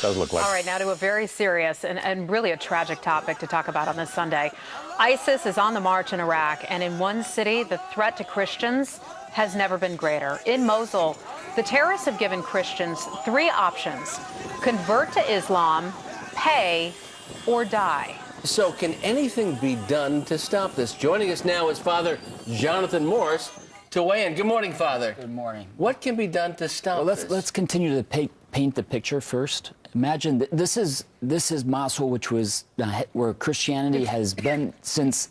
Does look like. All right, now to a very serious and really a tragic topic to talk about on this Sunday. ISIS is on the march in Iraq, and in one city, the threat to Christians has never been greater. In Mosul, the terrorists have given Christians three options: convert to Islam, pay, or die. So can anything be done to stop this? Joining us now is Father Jonathan Morris to weigh in. Good morning, Father. Good morning. What can be done to stop this? Let's continue to paint the picture first. Imagine that this is Mosul, which was where Christianity has been since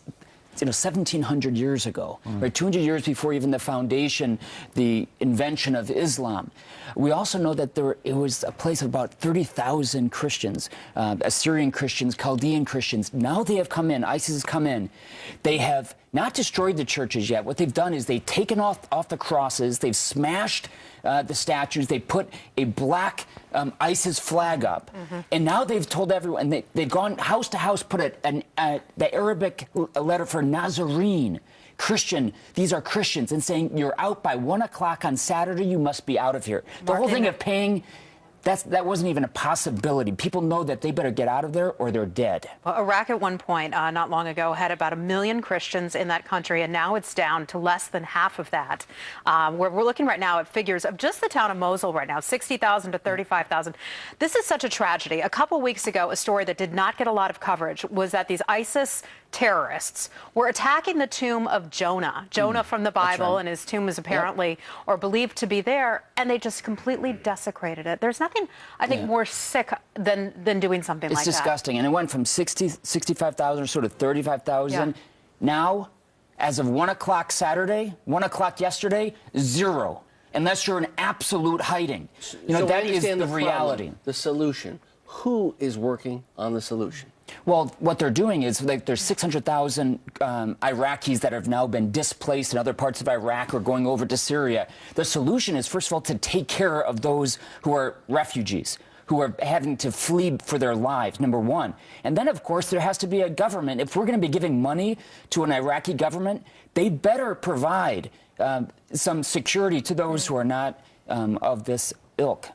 1,700 years ago, right? 200 years before even the foundation, the invention of Islam. We also know that it was a place of about 30,000 Christians, Assyrian Christians, Chaldean Christians. Now they have come in. ISIS has come in. They have not destroyed the churches yet. What they've done is they've taken off the crosses. They've smashed the statues. They put a black ISIS flag up. And now they've told everyone, they've gone house to house, put the Arabic letter for Nazarene, Christian. These are Christians, and saying you're out by 1 o'clock on Saturday, you must be out of here. The whole thing of paying, that wasn't even a possibility. People know that they better get out of there or they're dead. Well, Iraq at one point, not long ago, had about 1 million Christians in that country, and now it's down to less than half of that. We're looking right now at figures of just the town of Mosul right now, 60,000 to 35,000. This is such a tragedy. A couple weeks ago, a story that did not get a lot of coverage was that these ISIS terrorists were attacking the tomb of Jonah. Jonah from the Bible, and his tomb is apparently or believed to be there, and they just completely desecrated it. There's nothing, I think, more sick than doing something like that. It's disgusting. And it went from 65,000 or so to 35,000. Now, as of 1 o'clock Saturday, 1 o'clock yesterday, 0. Unless you're in absolute hiding. So that is the reality. Problem, the solution. Who is working on the solution? Well, what they're doing is there's 600,000 Iraqis that have now been displaced in other parts of Iraq or going over to Syria. The solution is, first of all, to take care of those who are refugees, who are having to flee for their lives, number one. And then, of course, there has to be a government. If we're going to be giving money to an Iraqi government, they better provide some security to those who are not of this ilk.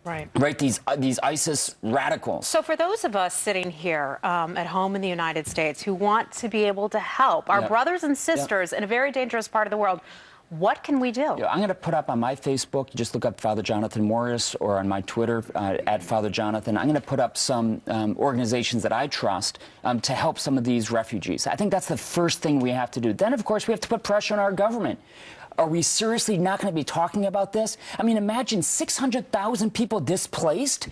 Right, these ISIS radicals. So for those of us sitting here at home in the United States who want to be able to help our brothers and sisters in a very dangerous part of the world, what can we do? I'm going to put up on my Facebook, just look up Father Jonathan Morris, or on my Twitter, at Father Jonathan. I'm going to put up some organizations that I trust to help some of these refugees. I think that's the first thing we have to do. Then, of course, we have to put pressure on our government. Are we seriously not going to be talking about this? I mean, imagine 600,000 people displaced.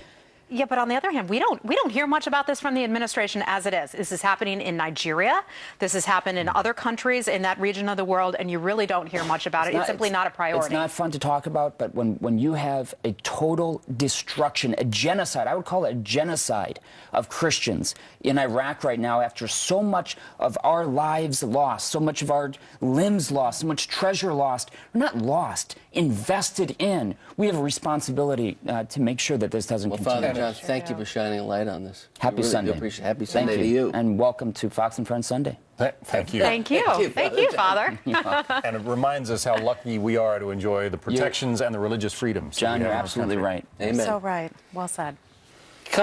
Yeah, but on the other hand, we don't hear much about this from the administration as it is. This is happening in Nigeria. This has happened in other countries in that region of the world, and you really don't hear much about it. It's simply not a priority. It's not fun to talk about, but when you have a total destruction, a genocide, I would call it a genocide of Christians in Iraq right now, after so much of our lives lost, so much of our limbs lost, so much treasure lost, or not lost, invested in. We have a responsibility to make sure that this doesn't continue. Father John, thank you for shining a light on this. Happy Sunday. Appreciate it. Happy Sunday to you. And welcome to Fox and Friends Sunday. Thank you. Thank you. Thank you, Father. And it reminds us how lucky we are to enjoy the protections and the religious freedoms. John, you're absolutely right. Amen. So right. Well said.